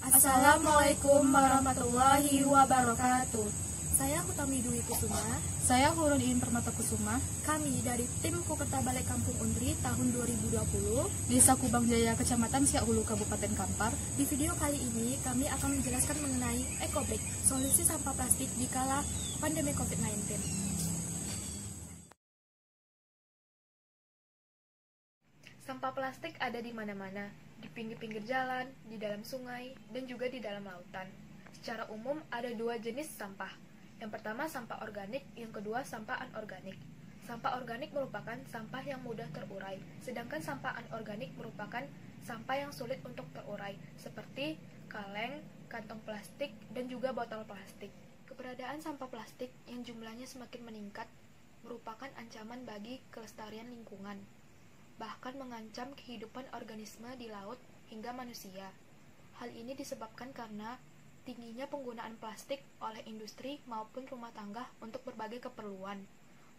Assalamualaikum warahmatullahi wabarakatuh. Saya Hutami Dwi Kusuma. Saya Hurun Iin Permata Kusuma. Kami dari tim Kukerta Balai Kampung Undri tahun 2020 Desa Kubang Jaya, Kecamatan Siak Hulu, Kabupaten Kampar. Di video kali ini kami akan menjelaskan mengenai EcoBrick, solusi sampah plastik di kala pandemi COVID-19. Sampah plastik ada di mana-mana, di pinggir-pinggir jalan, di dalam sungai, dan juga di dalam lautan. Secara umum ada dua jenis sampah. Yang pertama sampah organik, yang kedua sampah anorganik. Sampah organik merupakan sampah yang mudah terurai, sedangkan sampah anorganik merupakan sampah yang sulit untuk terurai, seperti kaleng, kantong plastik, dan juga botol plastik. Keberadaan sampah plastik yang jumlahnya semakin meningkat merupakan ancaman bagi kelestarian lingkungan, bahkan mengancam kehidupan organisme di laut hingga manusia. Hal ini disebabkan karena tingginya penggunaan plastik oleh industri maupun rumah tangga untuk berbagai keperluan,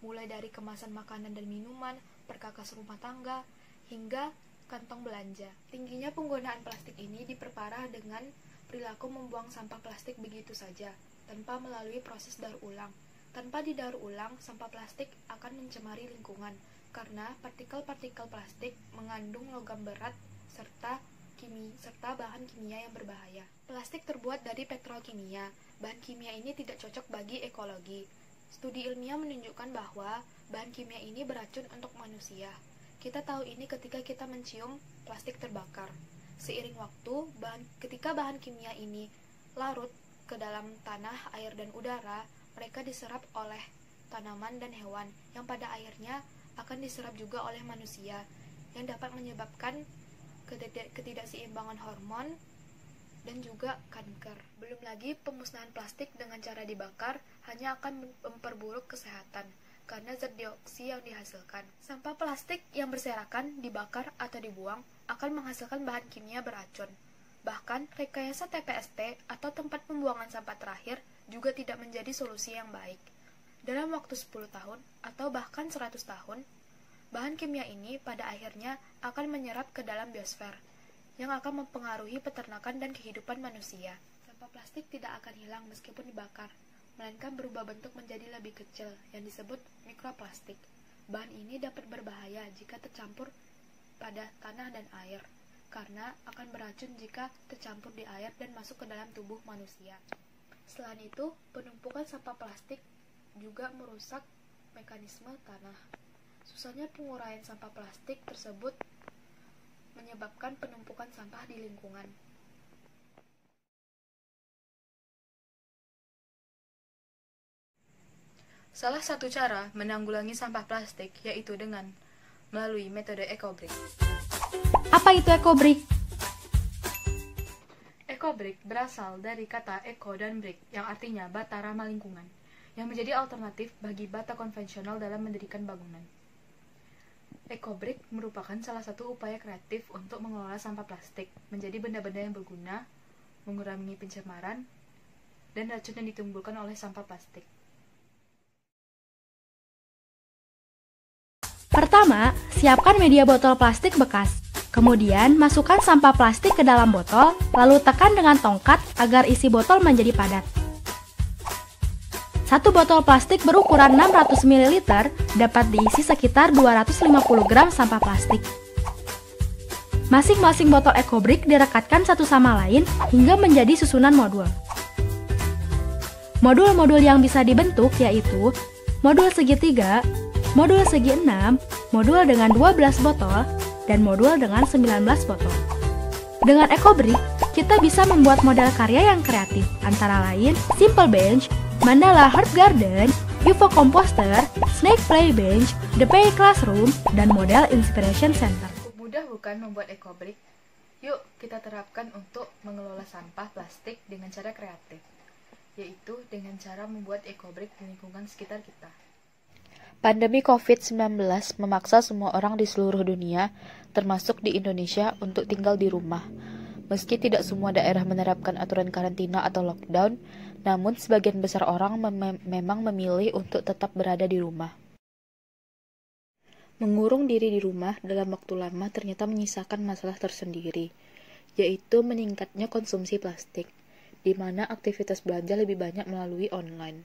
mulai dari kemasan makanan dan minuman, perkakas rumah tangga, hingga kantong belanja. Tingginya penggunaan plastik ini diperparah dengan perilaku membuang sampah plastik begitu saja, tanpa melalui proses daur ulang. Tanpa didaur ulang, sampah plastik akan mencemari lingkungan, karena partikel-partikel plastik mengandung logam berat serta bahan kimia yang berbahaya. Plastik terbuat dari petrokimia. Bahan kimia ini tidak cocok bagi ekologi. Studi ilmiah menunjukkan bahwa bahan kimia ini beracun untuk manusia. Kita tahu ini ketika kita mencium plastik terbakar. Seiring waktu, ketika bahan kimia ini larut ke dalam tanah, air, dan udara, mereka diserap oleh tanaman dan hewan, yang pada akhirnya akan diserap juga oleh manusia, yang dapat menyebabkan ketidakseimbangan hormon dan juga kanker. Belum lagi pemusnahan plastik dengan cara dibakar hanya akan memperburuk kesehatan karena zat dioksi yang dihasilkan. Sampah plastik yang berserakan, dibakar atau dibuang akan menghasilkan bahan kimia beracun. Bahkan rekayasa TPST atau tempat pembuangan sampah terakhir juga tidak menjadi solusi yang baik. Dalam waktu 10 tahun atau bahkan 100 tahun, bahan kimia ini pada akhirnya akan menyerap ke dalam biosfer, yang akan mempengaruhi peternakan dan kehidupan manusia. Sampah plastik tidak akan hilang meskipun dibakar, melainkan berubah bentuk menjadi lebih kecil, yang disebut mikroplastik. Bahan ini dapat berbahaya jika tercampur pada tanah dan air, karena akan beracun jika tercampur di air dan masuk ke dalam tubuh manusia. Selain itu, penumpukan sampah plastik juga merusak mekanisme tanah. Susahnya penguraian sampah plastik tersebut menyebabkan penumpukan sampah di lingkungan. Salah satu cara menanggulangi sampah plastik yaitu dengan melalui metode EcoBrick. Apa itu EcoBrick? EcoBrick berasal dari kata eco dan brick yang artinya bata ramah lingkungan, yang menjadi alternatif bagi bata konvensional dalam mendirikan bangunan. EcoBrick merupakan salah satu upaya kreatif untuk mengelola sampah plastik menjadi benda-benda yang berguna, mengurangi pencemaran, dan racun yang ditimbulkan oleh sampah plastik. Pertama, siapkan media botol plastik bekas. Kemudian, masukkan sampah plastik ke dalam botol, lalu tekan dengan tongkat agar isi botol menjadi padat. Satu botol plastik berukuran 600 ml dapat diisi sekitar 250 gram sampah plastik. Masing-masing botol EcoBrick direkatkan satu sama lain hingga menjadi susunan modul. Modul-modul yang bisa dibentuk yaitu modul segitiga, modul segi 6, modul dengan 12 botol, dan modul dengan 19 botol. Dengan EcoBrick, kita bisa membuat model karya yang kreatif, antara lain Simple Bench, Mandala Herb Garden, UFO Composter, Snake Play Bench, The Play Classroom, dan model Inspiration Center. Mudah bukan membuat EcoBrick? Yuk kita terapkan untuk mengelola sampah plastik dengan cara kreatif, yaitu dengan cara membuat EcoBrick di lingkungan sekitar kita. Pandemi COVID-19 memaksa semua orang di seluruh dunia, termasuk di Indonesia, untuk tinggal di rumah. Meski tidak semua daerah menerapkan aturan karantina atau lockdown, namun sebagian besar orang memang memilih untuk tetap berada di rumah. Mengurung diri di rumah dalam waktu lama ternyata menyisakan masalah tersendiri. yaitu meningkatnya konsumsi plastik, di mana aktivitas belanja lebih banyak melalui online.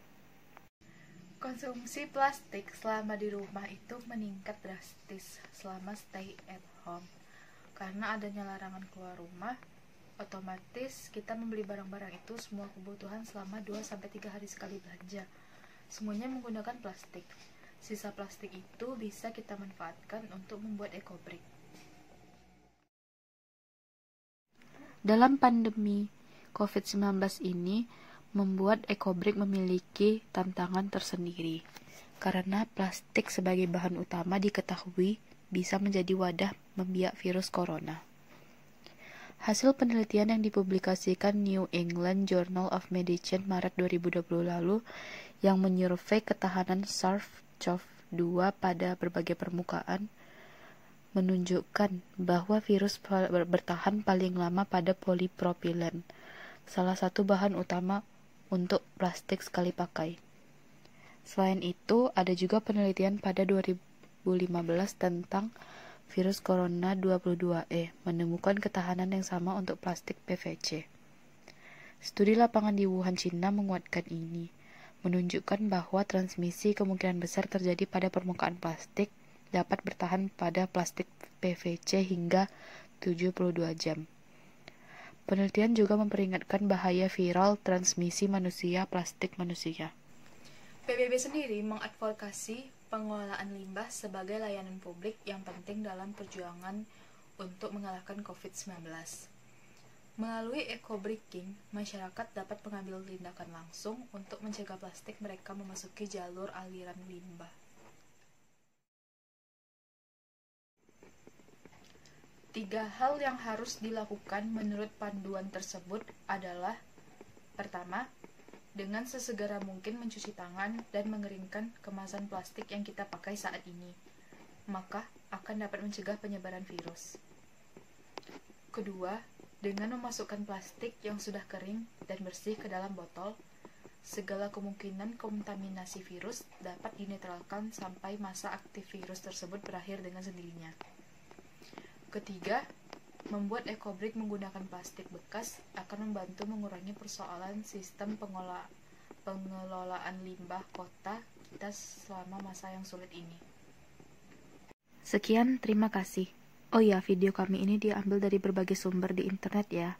Konsumsi plastik selama di rumah itu meningkat drastis selama stay at home. Karena adanya larangan keluar rumah, otomatis kita membeli barang-barang itu semua kebutuhan selama 2-3 hari sekali belanja. Semuanya menggunakan plastik. Sisa plastik itu bisa kita manfaatkan untuk membuat eco-brick. Dalam pandemi COVID-19 ini, membuat eco-brick memiliki tantangan tersendiri, karena plastik sebagai bahan utama diketahui bisa menjadi wadah membiak virus corona. Hasil penelitian yang dipublikasikan New England Journal of Medicine Maret 2020 lalu yang menyurvei ketahanan SARS-CoV-2 pada berbagai permukaan menunjukkan bahwa virus bertahan paling lama pada polipropilen, salah satu bahan utama untuk plastik sekali pakai. Selain itu, ada juga penelitian pada 2015 tentang virus corona 22E menemukan ketahanan yang sama untuk plastik PVC. Studi lapangan di Wuhan, China menguatkan ini, menunjukkan bahwa transmisi kemungkinan besar terjadi pada permukaan plastik dapat bertahan pada plastik PVC hingga 72 jam. Penelitian juga memperingatkan bahaya viral transmisi manusia plastik manusia. PBB sendiri mengadvokasi pengelolaan limbah sebagai layanan publik yang penting dalam perjuangan untuk mengalahkan COVID-19. Melalui eco-bricking, masyarakat dapat mengambil tindakan langsung untuk mencegah plastik mereka memasuki jalur aliran limbah. 3 hal yang harus dilakukan menurut panduan tersebut adalah: pertama, dengan sesegera mungkin mencuci tangan dan mengeringkan kemasan plastik yang kita pakai saat ini, maka akan dapat mencegah penyebaran virus. Kedua, dengan memasukkan plastik yang sudah kering dan bersih ke dalam botol, segala kemungkinan kontaminasi virus dapat dinetralkan sampai masa aktif virus tersebut berakhir dengan sendirinya. Ketiga, membuat eco-brick menggunakan plastik bekas akan membantu mengurangi persoalan sistem pengelolaan limbah kota kita selama masa yang sulit ini. Sekian, terima kasih. Oh ya, video kami ini diambil dari berbagai sumber di internet ya.